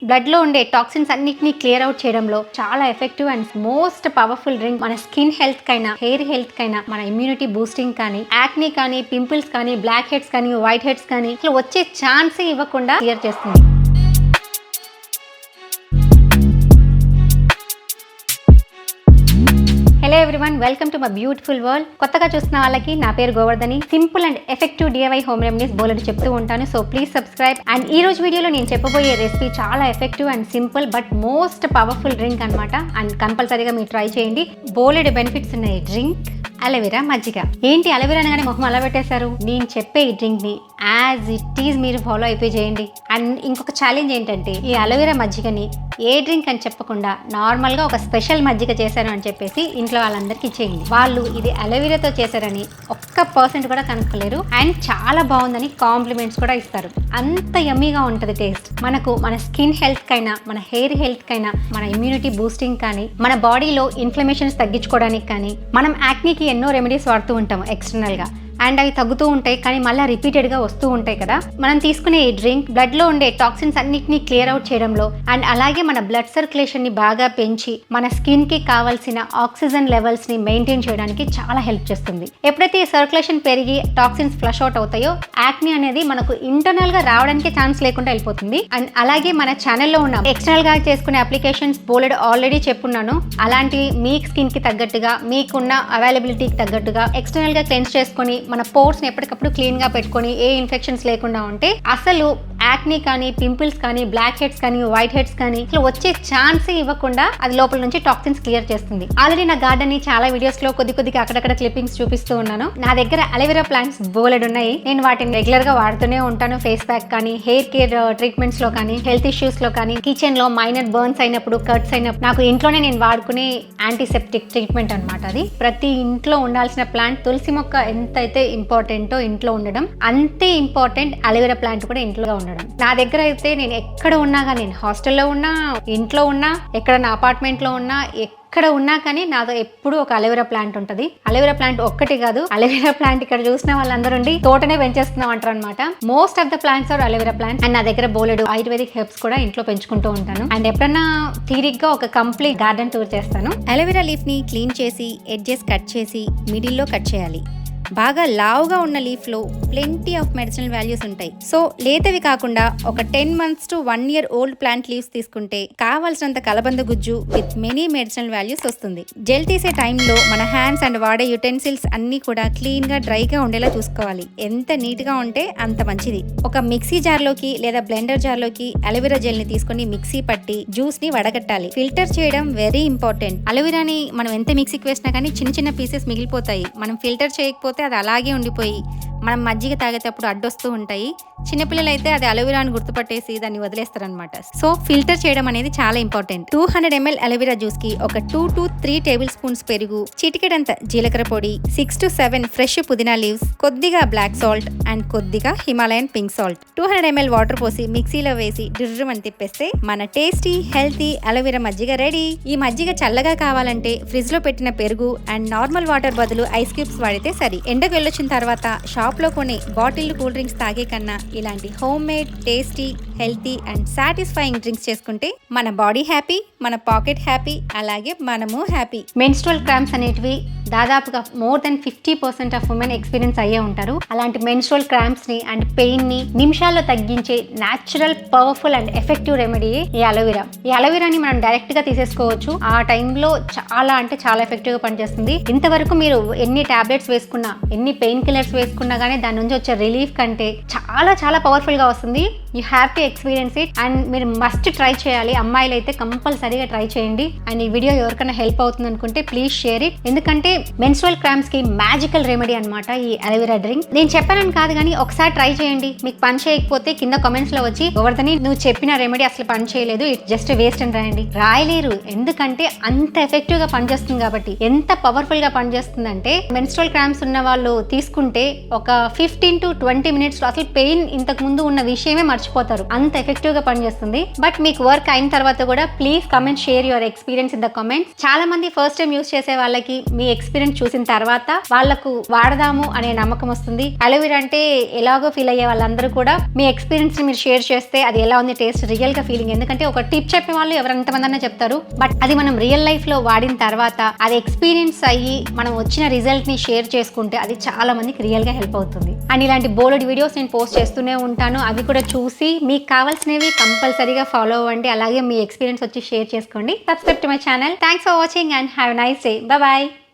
Blood లో ఉండే toxins అన్నిటిని క్లియర్ అవుట్ చేయడంలో చాలా effective and most powerful drink. మన స్కిన్ హెల్త్ కైనా, హెయిర్ హెల్త్ కైనా, మన ఇమ్యూనిటీ బూస్టింగ్ కానీ, యాక్ని కానీ, పింపుల్స్ కానీ, బ్లాక్ హెడ్స్ కానీ, వైట్ హెడ్స్ కానీ ఇట్లా వచ్చే ఛాన్సే ఇవ్వకుండా క్లియర్ చేస్తుంది. Hello everyone, welcome to my beautiful world. కొత్తగా చూస్తున్న వాళ్ళకి నా పేరు Govardhani. Simple and effective DIY home remedies బోలెడు చెప్తూ ఉంటాను. So please subscribe. అండ్ ఈ రోజు వీడియోలో నేను చెప్పబోయే రెసిపీ చాలా effective and simple but most powerful drink అనమాట. అండ్ కంపల్సరీగా మీరు ట్రై చేయండి. బోలెడు బెనిఫిట్స్ ఉన్నాయి డ్రింక్ అలోవెరా మజ్జిగ. ఏంటి అలోవెరా అనగానే మొహం అలా పెట్టేశారు? నేను చెప్పే ఈ డ్రింక్ ని యాజ్ ఇట్ ఈజ్ మీరు ఫాలో అయిపోయి చేయండి. అండ్ ఇంకొక ఛాలెంజ్ ఏంటంటే, ఈ అలోవెరా మజ్జిగని ఏ డ్రింక్ అని చెప్పకుండా నార్మల్ గా ఒక స్పెషల్ మజ్జిగ చేశాను అని చెప్పేసి ఇంట్లో వాళ్ళందరికీ ఇచ్చేయండి. వాళ్ళు ఇది అలోవెరాతో చేశారని ఒక్క% కూడా కనుక్కోలేరు. అండ్ చాలా బాగుందని కాంప్లిమెంట్స్ కూడా ఇస్తారు. అంత యమ్మీగా ఉంటుంది టేస్ట్. మనకు మన స్కిన్ హెల్త్ కైనా, మన హెయిర్ హెల్త్ కైనా, మన ఇమ్యూనిటీ బూస్టింగ్ కానీ, మన బాడీలో ఇన్ఫ్లమేషన్స్ తగ్గించుకోవడానికి కానీ, మనం యాక్నీకి ఎన్నో రెమెడీస్ వాడుతూ ఉంటాము ఎక్స్టర్నల్ గా. అండ్ అవి తగ్గుతూ ఉంటాయి కానీ మళ్ళీ రిపీటెడ్గా వస్తూ ఉంటాయి కదా. మనం తీసుకునే ఈ డ్రింక్ బ్లడ్లో ఉండే టాక్సిన్స్ అన్నిటిని క్లియర్ అవుట్ చేయడంలో అండ్ అలాగే మన బ్లడ్ సర్క్యులేషన్ని బాగా పెంచి మన స్కిన్కి కావాల్సిన ఆక్సిజన్ లెవెల్స్ని మెయింటైన్ చేయడానికి చాలా హెల్ప్ చేస్తుంది. ఎప్పుడైతే ఈ సర్క్యులేషన్ పెరిగి టాక్సిన్స్ ఫ్లష్ అవుట్ అవుతాయో యాక్ని అనేది మనకు ఇంటర్నల్గా రావడానికి ఛాన్స్ లేకుండా వెళ్ళిపోతుంది. అండ్ అలాగే మన ఛానల్లో ఉన్న ఎక్స్టర్నల్గా చేసుకునే అప్లికేషన్స్ బోలెడ్ ఆల్రెడీ చెప్పున్నాను. అలాంటివి మీ స్కిన్కి తగ్గట్టుగా, మీకున్న అవైలబిలిటీకి తగ్గట్టుగా ఎక్స్టర్నల్గా క్లెన్స్ చేసుకొని మన పోర్స్ ని ఎప్పటికప్పుడు క్లీన్ గా పెట్టుకొని ఏ ఇన్ఫెక్షన్స్ లేకుండా ఉంటే అసలు యాక్ని కానీ, పింపుల్స్ కానీ, బ్లాక్ హెడ్స్ కానీ, వైట్ హెడ్స్ కానీ ఇట్లా వచ్చే ఛాన్సే ఇవ్వకుండా అది లోపల నుంచి టాక్సిన్స్ క్లియర్ చేస్తుంది. ఆల్రెడీ నా గార్డెన్ ని చాలా వీడియోస్ లో కొద్దిగా అక్కడక్కడ క్లిప్పింగ్స్ చూపిస్తూ ఉన్నాను. నా దగ్గర అలోవెరా ప్లాంట్స్ బోలెడ్ ఉన్నాయి. నేను వాటిని రెగ్యులర్ గా వాడుతూనే ఉంటాను. ఫేస్ ప్యాక్ కానీ, హెయిర్ కేర్ ట్రీట్మెంట్స్ లో కానీ, హెల్త్ ఇష్యూస్ లో కానీ, కిచెన్ లో మైనర్ బర్న్స్ అయినప్పుడు, కట్స్ అయినప్పుడు నాకు ఇంట్లోనే నేను వాడుకునే యాంటీసెప్టిక్ ట్రీట్మెంట్ అనమాట. అది ప్రతి ఇంట్లో ఉండాల్సిన ప్లాంట్. తులసి మొక్క ఎంతైతే ఇంపార్టెంటో ఇంట్లో ఉండడం, అంతే ఇంపార్టెంట్ అలోవెరా ప్లాంట్ కూడా ఇంట్లో ఉండడం. నా దగ్గర అయితే నేను ఎక్కడ ఉన్నా కానీ, నేను హాస్టల్లో ఉన్నా, ఇంట్లో ఉన్నా, ఎక్కడ నా అపార్ట్మెంట్ లో ఉన్నా, ఎక్కడ ఉన్నా కానీ నాతో ఎప్పుడు ఒక అలోవెరా ప్లాంట్ ఉంటుంది. అలోవెరా ప్లాంట్ ఒక్కటి కాదు, అలోవెరా ప్లాంట్ ఇక్కడ చూసిన వాళ్ళందరూ తోటనే పెంచేస్తున్నాం అంటారు అనమాట. Most of the plants are aloe vera plant. And నా దగ్గర బోలెడు ఆయుర్వేదిక్ హెర్బ్స్ కూడా ఇంట్లో పెంచుకుంటూ ఉంటాను. అండ్ ఎప్పుడన్నా తీరిగ్గా ఒక కంప్లీట్ గార్డెన్ టూర్ చేస్తాను. అలోవెరా లీఫ్ ని క్లీన్ చేసి ఎడ్జెస్ కట్ చేసి మిడిల్లో కట్ చేయాలి. బాగా లావుగా ఉన్న లీఫ్ లో ప్లెంటీ ఆఫ్ మెడిసినల్ వాల్యూస్ ఉంటాయి. సో లేతవి కాకుండా ఒక 10 months to 1 year old plant leaves తీసుకుంటే కావాల్సినంత కలబంద గుజ్జు విత్ మెనీ మెడిసినల్ వాల్యూస్ వస్తుంది. జెల్ తీసే టైంలో మన హ్యాండ్స్ అండ్ వాడే యుటెన్సిల్స్ అన్ని కూడా క్లీన్ గా డ్రైగా ఉండేలా చూసుకోవాలి. ఎంత నీట్ గా ఉంటే అంత మంచిది. ఒక మిక్సీ జార్ లోకి లేదా బ్లెండర్ జార్ లోకి అలోవెరా జెల్ ని తీసుకుని మిక్సీ పట్టి జ్యూస్ ని వడగట్టాలి. ఫిల్టర్ చేయడం వెరీ ఇంపార్టెంట్. అలోవెరాని మనం ఎంత మిక్సీకి వేసినా కానీ చిన్న చిన్న పీసెస్ మిగిలిపోతాయి. మనం ఫిల్టర్ చేయకపోతే అది అలాగే ఉండిపోయి మనం మజ్జిగ తాగేటప్పుడు అడ్డొస్తూ ఉంటాయి. చిన్నపిల్లలు అయితే అది అలోవెరాని గుర్తుపట్టేసి దాన్ని వదిలేస్తారనమాట. సో ఫిల్టర్ చేయడం అనేది చాలా ఇంపార్టెంట్. 200 ml అలోవెరా జ్యూస్ కి ఒక 2 to 3 tablespoons పెరుగు, చిటికెడంత జీలకర్ర పొడి, 6 to 7 ఫ్రెష్ పుదీనా లీవ్స్, కొద్దిగా బ్లాక్ సాల్ట్ అండ్ కొద్దిగా Himalayan pink salt, 200 ml water పోసి మిక్సీలో వేసి డుర్రుమని తిప్పేస్తే మన టేస్టీ హెల్తీ అలోవెరా మజ్జిగ రెడీ. ఈ మజ్జిగ చల్లగా కావాలంటే ఫ్రిడ్జ్ లో పెట్టిన పెరుగు అండ్ నార్మల్ వాటర్ బదులు ఐస్ క్యూబ్స్ వాడితే సరి. ఎండకు వెళ్ళొచ్చిన తర్వాత షాప్ లో కొని బాటిల్ కూల్ డ్రింక్స్ తాగే కన్నా ఇలాంటి home made tasty healthy and satisfying drinks చేసుకుంటే మన బాడీ హ్యాపీ, మన పాకెట్ హ్యాపీ, అలాగే మనము హ్యాపీ. మెన్స్ట్రువల్ క్రాంప్స్ అనేటివి దాదాపుగా more than 50% of women experience అయ్యే ఉంటారు. అలాంటి మెన్స్ట్రువల్ క్రాంప్స్ ని అండ్ పెయిన్ ని నిమిషాల్లో తగ్గించే natural, powerful and effective remedy ఈ అలోవెరా. ఈ అలోవెరాని మనం డైరెక్ట్ గా తీసేసుకోవచ్చు. ఆ టైంలో చాలా అంటే చాలా ఎఫెక్టివ్ గా పనిచేస్తుంది. ఇంతవరకు మీరు ఎన్ని టాబ్లెట్స్ వేసుకున్నా, ఎన్ని పెయిన్ కిల్లర్స్ వేసుకున్నా కానీ దాని నుంచి వచ్చే రిలీఫ్ కంటే చాలా చాలా పవర్ఫుల్ గా వస్తుంది. You have to experience it and మీరు మస్ట్ ట్రై చేయాలి. అమ్మాయిలు అయితే కంపల్సరీగా ట్రై చేయండి. అండ్ ఈ వీడియో ఎవరికైనా హెల్ప్ అవుతుంది అనుకుంటే ప్లీజ్ షేర్ ఇట్. ఎందుకంటే మెన్స్ట్రువల్ క్రాంప్స్ కి మ్యాజికల్ రెమెడీ అనమాట ఈ అలోవెరా డ్రింక్. నేను చెప్పానని కాదు కానీ ఒకసారి ట్రై చేయండి. మీకు పని చేయకపోతే కింద కామెంట్స్ లో వచ్చి గోవర్ధని నువ్వు చెప్పిన రెమెడీ అసలు పని చేయలేదు, ఇట్ జస్ట్ వేస్ట్ అని రాయండి. రాయలేరు, ఎందుకంటే అంత ఎఫెక్టివ్ గా పనిచేస్తుంది కాబట్టి. ఎంత పవర్ఫుల్ గా పనిచేస్తుంది అంటే మెన్స్ట్రువల్ క్రాంప్స్ ఉన్న వాళ్ళు తీసుకుంటే ఒక 15 to 20 minutes లో అసలు పెయిన్ ఇంతకు ముందు ఉన్న విషయమే మర్చిపోతారు. అంత ఎఫెక్టివ్ గా పనిచేస్తుంది. బట్ మీకు వర్క్ అయిన తర్వాత కూడా please comment, share your experience in the comments. చాలా మంది ఫస్ట్ టైం యూస్ చేసే వాళ్ళకి మీ ఎక్స్పీరియన్స్ ఎక్స్పీరియన్స్ చూసిన తర్వాత వాళ్ళకు వాడదాము అనే నమ్మకం వస్తుంది. అలోవెరా అంటే ఎలాగో ఫీల్ అయ్యే వాళ్ళందరూ కూడా మీ ఎక్స్పీరియన్స్ ని మీరు షేర్ చేస్తే అది ఎలా ఉంది టేస్ట్ రియల్ గా ఫీలింగ్. ఎందుకంటే ఒక టిప్ చెప్పే వాళ్ళు ఎవరంతమంది అన్నా చెప్తారు, బట్ అది మనం రియల్ లైఫ్ లో వాడిన తర్వాత అది ఎక్స్పీరియన్స్ అయ్యి మనం వచ్చిన రిజల్ట్ ని షేర్ చేసుకుంటే అది చాలా మందికి రియల్ గా హెల్ప్ అవుతుంది. అండ్ ఇలాంటి బోల్డ్ వీడియోస్ నేను పోస్ట్ చేస్తూనే ఉంటాను. అవి కూడా చూసి మీకు కావాల్సినవి కంపల్సరీగా ఫాలో అవ్వండి. అలాగే మీ ఎక్స్పీరియన్స్ వచ్చి షేర్ చేసుకోండి. Subscribe to my channel. Thanks for watching and have a nice day. Bye.